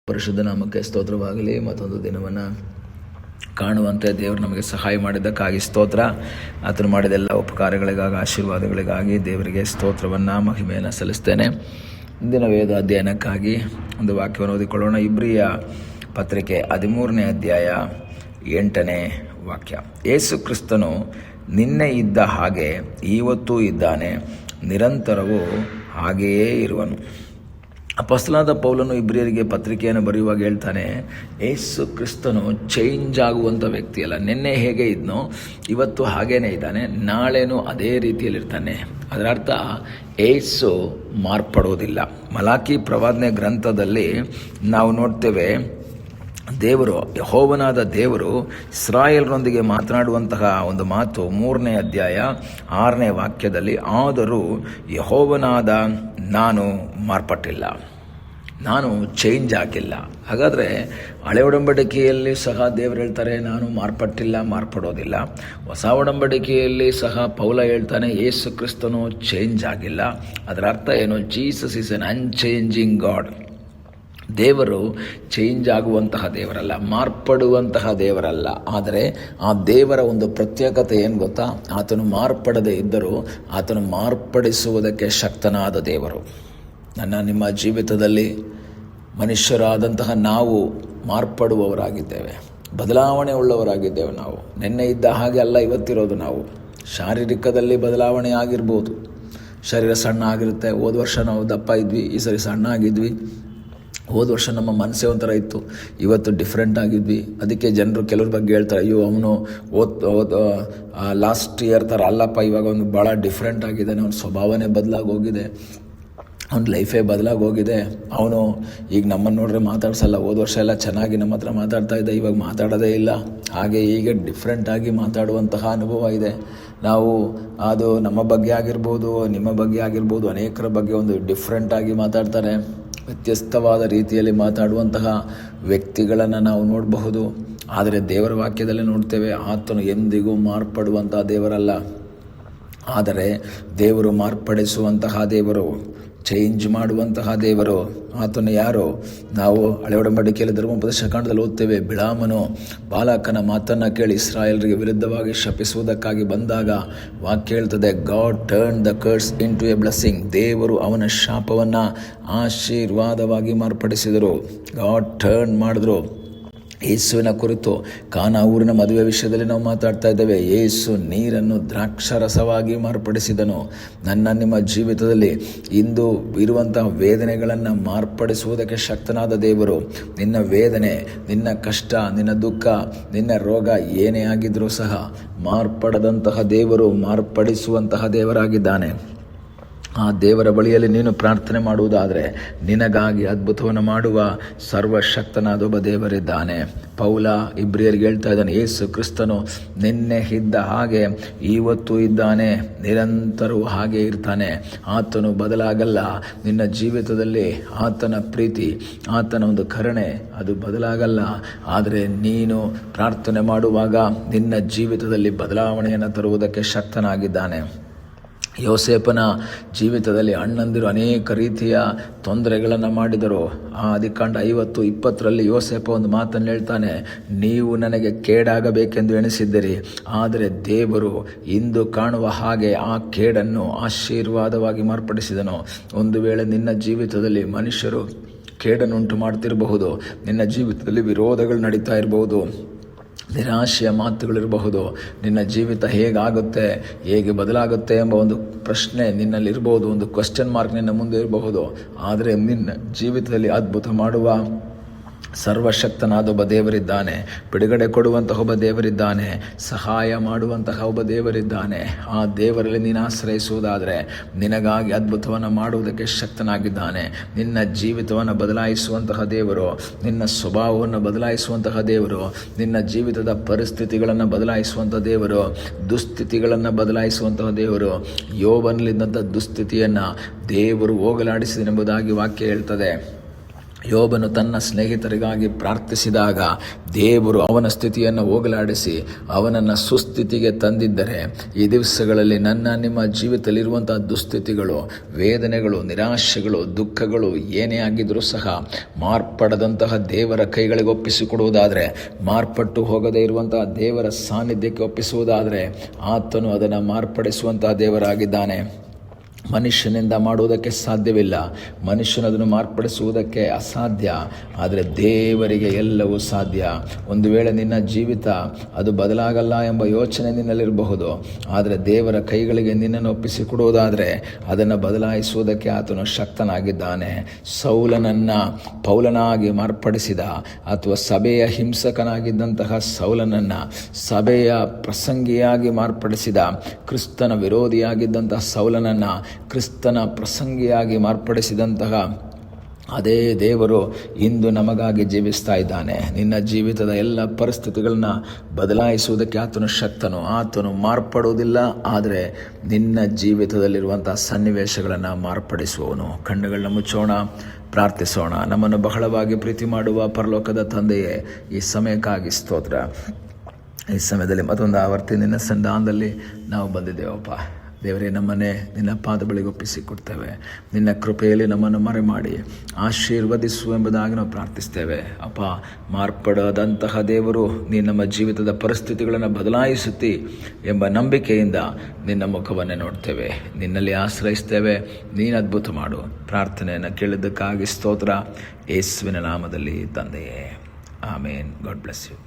ಪರಿಶುದ್ಧ ನಾಮಕ್ಕೆ ಸ್ತೋತ್ರವಾಗಲಿ. ಮತ್ತೊಂದು ದಿನವನ್ನು ಕಾಣುವಂತೆ ದೇವರು ನಮಗೆ ಸಹಾಯ ಮಾಡಿದ್ದಕ್ಕಾಗಿ ಸ್ತೋತ್ರ. ಆತನು ಮಾಡಿದೆಲ್ಲ ಉಪಕಾರಗಳಿಗಾಗಿ, ಆಶೀರ್ವಾದಗಳಿಗಾಗಿ ದೇವರಿಗೆ ಸ್ತೋತ್ರವನ್ನು, ಮಹಿಮೆಯನ್ನು ಸಲ್ಲಿಸ್ತೇನೆ. ಇಂದಿನ ವೇದ ಅಧ್ಯಯನಕ್ಕಾಗಿ ಒಂದು ವಾಕ್ಯವನ್ನು ಓದಿಕೊಳ್ಳೋಣ. ಇಬ್ರಿಯ ಪತ್ರಿಕೆ 13ನೇ ಅಧ್ಯಾಯ 8ನೇ ವಾಕ್ಯ. ಯೇಸು ಕ್ರಿಸ್ತನು ನಿನ್ನೆ ಇದ್ದ ಹಾಗೆ ಇವತ್ತೂ ಇದ್ದಾನೆ, ನಿರಂತರವೂ ಹಾಗೆಯೇ ಇರುವನು. ಅಪೊಸ್ತಲನಾದ ಪೌಲನು ಇಬ್ರಿಯರಿಗೆ ಪತ್ರಿಕೆಯನ್ನು ಬರೆಯುವಾಗ ಹೇಳ್ತಾನೆ, ಯೇಸು ಕ್ರಿಸ್ತನು ಚೇಂಜ್ ಆಗುವಂಥ ವ್ಯಕ್ತಿ ಅಲ್ಲ. ನಿನ್ನೆ ಹೇಗೆ ಇದ್ನೋ ಇವತ್ತು ಹಾಗೇನೇ ಇದ್ದಾನೆ, ನಾಳೆನೂ ಅದೇ ರೀತಿಯಲ್ಲಿರ್ತಾನೆ. ಅದರ ಅರ್ಥ ಯೇಸು ಮಾರ್ಪಡೋದಿಲ್ಲ. ಮಲಾಕಿ ಪ್ರವಾದನೆ ಗ್ರಂಥದಲ್ಲಿ ನಾವು ನೋಡ್ತೇವೆ, ದೇವರು, ಯೆಹೋವನಾದ ದೇವರು ಇಸ್ರಾಯೇಲರೊಂದಿಗೆ ಮಾತನಾಡುವಂತಹ ಒಂದು ಮಾತು 3ನೇ ಅಧ್ಯಾಯ 6ನೇ ವಾಕ್ಯದಲ್ಲಿ, ಆದರೂ ಯೆಹೋವನಾದ ನಾನು ಮಾರ್ಪಟ್ಟಿಲ್ಲ, ನಾನು ಚೇಂಜ್ ಆಗಿಲ್ಲ. ಹಾಗಾದರೆ ಹಳೆ ಒಡಂಬಡಿಕೆಯಲ್ಲಿ ಸಹ ದೇವರು ಹೇಳ್ತಾರೆ, ನಾನು ಮಾರ್ಪಟ್ಟಿಲ್ಲ, ಮಾರ್ಪಡೋದಿಲ್ಲ. ಹೊಸ ಒಡಂಬಡಿಕೆಯಲ್ಲಿ ಸಹ ಪೌಲ ಹೇಳ್ತಾನೆ, ಯೇಸು ಕ್ರಿಸ್ತನು ಚೇಂಜ್ ಆಗಿಲ್ಲ. ಅದರ ಅರ್ಥ ಏನು? Jesus is N unchanging god. ದೇವರು ಚೇಂಜ್ ಆಗುವಂತಹ ದೇವರಲ್ಲ, ಮಾರ್ಪಡುವಂತಹ ದೇವರಲ್ಲ. ಆದರೆ ಆ ದೇವರ ಒಂದು ಪ್ರತ್ಯೇಕತೆ ಏನು ಗೊತ್ತಾ? ಆತನು ಮಾರ್ಪಡದೇ ಇದ್ದರೂ ಆತನು ಮಾರ್ಪಡಿಸುವುದಕ್ಕೆ ಶಕ್ತನಾದ ದೇವರು. ನಿಮ್ಮ ಜೀವಿತದಲ್ಲಿ ಮನುಷ್ಯರಾದಂತಹ ನಾವು ಮಾರ್ಪಡುವವರಾಗಿದ್ದೇವೆ, ಬದಲಾವಣೆ ಉಳ್ಳವರಾಗಿದ್ದೇವೆ. ನಾವು ನಿನ್ನೆ ಇದ್ದ ಹಾಗೆ ಅಲ್ಲ ಇವತ್ತಿರೋದು. ನಾವು ಶಾರೀರಿಕದಲ್ಲಿ ಬದಲಾವಣೆ ಆಗಿರ್ಬೋದು. ಶರೀರ ಸಣ್ಣ ಆಗಿರುತ್ತೆ. ಹೋದ ವರ್ಷ ನಾವು ದಪ್ಪ ಇದ್ವಿ, ಈ ಸರಿ ಸಣ್ಣ ಆಗಿದ್ವಿ. ಹೋದ ವರ್ಷ ನಮ್ಮ ಮನಸ್ಸೇ ಒಂಥರ ಇತ್ತು, ಇವತ್ತು ಡಿಫ್ರೆಂಟ್ ಆಗಿದ್ವಿ. ಅದಕ್ಕೆ ಜನರು ಕೆಲವ್ರ ಬಗ್ಗೆ ಹೇಳ್ತಾರೆ, ಅಯ್ಯೋ ಅವನು ಲಾಸ್ಟ್ ಇಯರ್ ಥರ ಅಲ್ಲಪ್ಪ, ಇವಾಗ ಅವನು ಭಾಳ ಡಿಫ್ರೆಂಟ್ ಆಗಿದ್ದಾನೆ, ಅವನ ಸ್ವಭಾವನೇ ಬದಲಾಗಿ ಹೋಗಿದೆ, ಅವನ ಲೈಫೇ ಬದಲಾಗಿ ಹೋಗಿದೆ. ಅವನು ಈಗ ನಮ್ಮನ್ನು ನೋಡ್ರೆ ಮಾತಾಡ್ಸಲ್ಲ. ಹೋದ ವರ್ಷ ಎಲ್ಲ ಚೆನ್ನಾಗಿ ನಮ್ಮ ಹತ್ರ ಮಾತಾಡ್ತಾ ಇದ್ದ, ಇವಾಗ ಮಾತಾಡೋದೇ ಇಲ್ಲ. ಹಾಗೆ ಈಗ ಡಿಫ್ರೆಂಟಾಗಿ ಮಾತಾಡುವಂತಹ ಅನುಭವ ಇದೆ. ನಾವು ಅದು ನಮ್ಮ ಬಗ್ಗೆ ಆಗಿರ್ಬೋದು, ನಿಮ್ಮ ಬಗ್ಗೆ ಆಗಿರ್ಬೋದು, ಅನೇಕರ ಬಗ್ಗೆ ಒಂದು ಡಿಫ್ರೆಂಟಾಗಿ ಮಾತಾಡ್ತಾರೆ. ವ್ಯತ್ಯಸ್ತವಾದ ರೀತಿಯಲ್ಲಿ ಮಾತಾಡುವಂತಹ ವ್ಯಕ್ತಿಗಳನ್ನು ನಾವು ನೋಡಬಹುದು. ಆದರೆ ದೇವರ ವಾಕ್ಯದಲ್ಲಿ ನೋಡ್ತೇವೆ, ಆತನು ಎಂದಿಗೂ ಮಾರ್ಪಡುವಂತಹ ದೇವರಲ್ಲ. ಆದರೆ ದೇವರು ಮಾರ್ಪಡಿಸುವಂತಹ ದೇವರು, ಚೇಂಜ್ ಮಾಡುವಂತಹ ದೇವರು. ಆತನು ಯಾರು? ನಾವು ಹಳೆ ಒಡಂಬಡಿಕೆಯಲ್ಲಿ ಧರ್ಮೋಪದೇಶ ಕಾಂಡದಲ್ಲಿ ಓದ್ತೇವೆ, ಬಿಳಾಮನು ಬಾಲಾಕನ ಮಾತನ್ನು ಕೇಳಿ ಇಸ್ರಾಯೇಲರಿಗೆ ವಿರುದ್ಧವಾಗಿ ಶಪಿಸುವುದಕ್ಕಾಗಿ ಬಂದಾಗ ವಾಕ್ಯ ಹೇಳ್ತದೆ, God turn the curse in to a blessing. ದೇವರು ಅವನ ಶಾಪವನ್ನು ಆಶೀರ್ವಾದವಾಗಿ ಮಾರ್ಪಡಿಸಿದರು. ಗಾಡ್ ಟರ್ನ್ ಮಾಡಿದ್ರು. ಯೇಸುವಿನ ಕುರಿತು ಕಾನಾ ಊರಿನ ಮದುವೆ ವಿಷಯದಲ್ಲಿ ನಾವು ಮಾತಾಡ್ತಾ ಇದ್ದೇವೆ. ಯೇಸು ನೀರನ್ನು ದ್ರಾಕ್ಷಾರಸವಾಗಿ ಮಾರ್ಪಡಿಸಿದನು. ನಿಮ್ಮ ಜೀವಿತದಲ್ಲಿ ಇಂದು ಇರುವಂತಹ ವೇದನೆಗಳನ್ನು ಮಾರ್ಪಡಿಸುವುದಕ್ಕೆ ಶಕ್ತನಾದ ದೇವರು. ನಿನ್ನ ವೇದನೆ, ನಿನ್ನ ಕಷ್ಟ, ನಿನ್ನ ದುಃಖ, ನಿನ್ನ ರೋಗ ಏನೇ ಆಗಿದ್ರೂ ಸಹ ಮಾರ್ಪಡದಂತಹ ದೇವರು ಮಾರ್ಪಡಿಸುವಂತಹ ದೇವರಾಗಿದ್ದಾನೆ. ಆ ದೇವರ ಬಳಿಯಲ್ಲಿ ನೀನು ಪ್ರಾರ್ಥನೆ ಮಾಡುವುದಾದರೆ ನಿನಗಾಗಿ ಅದ್ಭುತವನ್ನು ಮಾಡುವ ಸರ್ವಶಕ್ತನಾದ ಒಬ್ಬ ದೇವರಿದ್ದಾನೆ. ಪೌಲ ಇಬ್ರಿಯರಿಗೆ ಹೇಳ್ತಾ ಇದ್ದಾನೆ, ಯೇಸು ಕ್ರಿಸ್ತನು ನಿನ್ನೆ ಇದ್ದ ಹಾಗೆ ಇವತ್ತು ಇದ್ದಾನೆ, ನಿರಂತರವೂ ಹಾಗೆ ಇರ್ತಾನೆ. ಆತನು ಬದಲಾಗಲ್ಲ. ನಿನ್ನ ಜೀವಿತದಲ್ಲಿ ಆತನ ಪ್ರೀತಿ, ಆತನ ಒಂದು ಕರುಣೆ ಅದು ಬದಲಾಗಲ್ಲ. ಆದರೆ ನೀನು ಪ್ರಾರ್ಥನೆ ಮಾಡುವಾಗ ನಿನ್ನ ಜೀವಿತದಲ್ಲಿ ಬದಲಾವಣೆಯನ್ನು ತರುವುದಕ್ಕೆ ಶಕ್ತನಾಗಿದ್ದಾನೆ. ಯೋಸೇಫನ ಜೀವಿತದಲ್ಲಿ ಅಣ್ಣಂದಿರು ಅನೇಕ ರೀತಿಯ ತೊಂದರೆಗಳನ್ನು ಮಾಡಿದರು. ಆ ಆದಿಕಾಂಡ 50:20 ಯೋಸೇಫ ಒಂದು ಮಾತನ್ನು ಹೇಳ್ತಾನೆ, ನೀವು ನನಗೆ ಕೇಡಾಗಬೇಕೆಂದು ಎಣಿಸಿದ್ದೀರಿ, ಆದರೆ ದೇವರು ಇಂದು ಕಾಣುವ ಹಾಗೆ ಆ ಕೇಡನ್ನು ಆಶೀರ್ವಾದವಾಗಿ ಮಾರ್ಪಡಿಸಿದನು. ಒಂದು ವೇಳೆ ನಿನ್ನ ಜೀವಿತದಲ್ಲಿ ಮನುಷ್ಯರು ಕೇಡನ್ನುಂಟು ಮಾಡ್ತಿರಬಹುದು, ನಿನ್ನ ಜೀವಿತದಲ್ಲಿ ವಿರೋಧಗಳು ನಡೀತಾ ಇರಬಹುದು, ನಿರಾಶೆಯ ಮಾತುಗಳಿರಬಹುದು, ನಿನ್ನ ಜೀವಿತ ಹೇಗಾಗುತ್ತೆ, ಹೇಗೆ ಬದಲಾಗುತ್ತೆ ಎಂಬ ಒಂದು ಪ್ರಶ್ನೆ ನಿನ್ನಲ್ಲಿರ್ಬೋದು, ಒಂದು ಕ್ವೆಶ್ಚನ್ ಮಾರ್ಕ್ ನಿನ್ನ ಮುಂದೆ ಇರಬಹುದು. ಆದರೆ ನಿನ್ನ ಜೀವಿತದಲ್ಲಿ ಅದ್ಭುತ ಮಾಡುವ ಸರ್ವಶಕ್ತನಾದ ಒಬ್ಬ ದೇವರಿದ್ದಾನೆ. ಬಿಡುಗಡೆ ಕೊಡುವಂತಹ ಒಬ್ಬ ದೇವರಿದ್ದಾನೆ. ಸಹಾಯ ಮಾಡುವಂತಹ ಒಬ್ಬ ದೇವರಿದ್ದಾನೆ. ಆ ದೇವರಲ್ಲಿ ನೀನು ಆಶ್ರಯಿಸುವುದಾದರೆ ನಿನಗಾಗಿ ಅದ್ಭುತವನ್ನು ಮಾಡುವುದಕ್ಕೆ ಶಕ್ತನಾಗಿದ್ದಾನೆ. ನಿನ್ನ ಜೀವಿತವನ್ನು ಬದಲಾಯಿಸುವಂತಹ ದೇವರು, ನಿನ್ನ ಸ್ವಭಾವವನ್ನು ಬದಲಾಯಿಸುವಂತಹ ದೇವರು, ನಿನ್ನ ಜೀವಿತದ ಪರಿಸ್ಥಿತಿಗಳನ್ನು ಬದಲಾಯಿಸುವಂಥ ದೇವರು, ದುಸ್ಥಿತಿಗಳನ್ನು ಬದಲಾಯಿಸುವಂತಹ ದೇವರು. ಯೋಬನಲ್ಲಿದ್ದಂಥ ದುಸ್ಥಿತಿಯನ್ನು ದೇವರು ಹೋಗಲಾಡಿಸಿದನೆಂಬುದಾಗಿ ವಾಕ್ಯ ಹೇಳ್ತದೆ. ಯೋಬನು ತನ್ನ ಸ್ನೇಹಿತರಿಗಾಗಿ ಪ್ರಾರ್ಥಿಸಿದಾಗ ದೇವರು ಅವನ ಸ್ಥಿತಿಯನ್ನು ಹೋಗಲಾಡಿಸಿ ಅವನನ್ನು ಸುಸ್ಥಿತಿಗೆ ತಂದಿದ್ದರೆ, ಈ ದಿವಸಗಳಲ್ಲಿ ನಿಮ್ಮ ಜೀವಿತದಲ್ಲಿರುವಂಥ ದುಸ್ಥಿತಿಗಳು, ವೇದನೆಗಳು, ನಿರಾಶೆಗಳು, ದುಃಖಗಳು ಏನೇ ಆಗಿದ್ರೂ ಸಹ ಮಾರ್ಪಡದಂತಹ ದೇವರ ಕೈಗಳಿಗೆ ಒಪ್ಪಿಸಿಕೊಡುವುದಾದರೆ, ಮಾರ್ಪಟ್ಟು ಹೋಗದೇ ಇರುವಂತಹ ದೇವರ ಸಾನ್ನಿಧ್ಯಕ್ಕೆ ಒಪ್ಪಿಸುವುದಾದರೆ, ಆತನು ಅದನ್ನು ಮಾರ್ಪಡಿಸುವಂತಹ ದೇವರಾಗಿದ್ದಾನೆ. ಮನುಷ್ಯನಿಂದ ಮಾಡುವುದಕ್ಕೆ ಸಾಧ್ಯವಿಲ್ಲ, ಮನುಷ್ಯನದನ್ನು ಮಾರ್ಪಡಿಸುವುದಕ್ಕೆ ಅಸಾಧ್ಯ, ಆದರೆ ದೇವರಿಗೆ ಎಲ್ಲವೂ ಸಾಧ್ಯ. ಒಂದು ವೇಳೆ ನಿನ್ನ ಜೀವಿತ ಅದು ಬದಲಾಗಲ್ಲ ಎಂಬ ಯೋಚನೆ ನಿನ್ನಲ್ಲಿರಬಹುದು, ಆದರೆ ದೇವರ ಕೈಗಳಿಗೆ ನಿನ್ನನ್ನು ಒಪ್ಪಿಸಿಕೊಡುವುದಾದರೆ ಅದನ್ನು ಬದಲಾಯಿಸುವುದಕ್ಕೆ ಆತನು ಶಕ್ತನಾಗಿದ್ದಾನೆ. ಸೌಲನನ್ನು ಪೌಲನಾಗಿ ಮಾರ್ಪಡಿಸಿದ, ಅಥವಾ ಸಭೆಯ ಹಿಂಸಕನಾಗಿದ್ದಂತಹ ಸೌಲನನ್ನು ಸಭೆಯ ಪ್ರಸಂಗಿಯಾಗಿ ಮಾರ್ಪಡಿಸಿದ, ಕ್ರಿಸ್ತನ ವಿರೋಧಿಯಾಗಿದ್ದಂತಹ ಸೌಲನನ್ನು ಕ್ರಿಸ್ತನ ಪ್ರಸಂಗಿಯಾಗಿ ಮಾರ್ಪಡಿಸಿದಂತಹ ಅದೇ ದೇವರು ಇಂದು ನಮಗಾಗಿ ಜೀವಿಸ್ತಾ ಇದ್ದಾನೆ. ನಿನ್ನ ಜೀವಿತದ ಎಲ್ಲ ಪರಿಸ್ಥಿತಿಗಳನ್ನ ಬದಲಾಯಿಸುವುದಕ್ಕೆ ಆತನು ಶಕ್ತನು. ಆತನು ಮಾರ್ಪಡುವುದಿಲ್ಲ, ಆದರೆ ನಿನ್ನ ಜೀವಿತದಲ್ಲಿರುವಂಥ ಸನ್ನಿವೇಶಗಳನ್ನು ಮಾರ್ಪಡಿಸುವವನು. ಕಣ್ಣುಗಳನ್ನ ಮುಚ್ಚೋಣ, ಪ್ರಾರ್ಥಿಸೋಣ. ನಮ್ಮನ್ನು ಬಹಳವಾಗಿ ಪ್ರೀತಿ ಮಾಡುವ ಪರಲೋಕದ ತಂದೆಯೇ, ಈ ಸಮಯಕ್ಕಾಗಿ ಸ್ತೋತ್ರ. ಈ ಸಮಯದಲ್ಲಿ ಮತ್ತೊಂದು ಆವರ್ತಿ ನಿನ್ನ ಸನ್ನಿಧಾನದಲ್ಲಿ ನಾವು ಬಂದಿದ್ದೇವಪ್ಪ. ದೇವರೇ, ನಮ್ಮನ್ನೇ ನಿನ್ನ ಪಾದ ಬಳಿಗೆ ಒಪ್ಪಿಸಿಕೊಡ್ತೇವೆ. ನಿನ್ನ ಕೃಪೆಯಲ್ಲಿ ನಮ್ಮನ್ನು ಮರೆಮಾಡಿ ಆಶೀರ್ವದಿಸು ಎಂಬುದಾಗಿ ನಾವು ಪ್ರಾರ್ಥಿಸ್ತೇವೆ. ಅಪ್ಪ, ಮಾರ್ಪಡದಂತಹ ದೇವರು, ನೀನು ನಮ್ಮ ಜೀವಿತದ ಪರಿಸ್ಥಿತಿಗಳನ್ನು ಬದಲಾಯಿಸುತ್ತಿ ಎಂಬ ನಂಬಿಕೆಯಿಂದ ನಿನ್ನ ಮುಖವನ್ನೇ ನೋಡ್ತೇವೆ, ನಿನ್ನಲ್ಲಿ ಆಶ್ರಯಿಸ್ತೇವೆ. ನೀನು ಅದ್ಭುತ ಮಾಡು. ಪ್ರಾರ್ಥನೆಯನ್ನು ಕೇಳಿದ್ದಕ್ಕಾಗಿ ಸ್ತೋತ್ರ. ಯೇಸುವಿನ ನಾಮದಲ್ಲಿ ತಂದೆಯೇ, ಆಮೇನ್. God bless you.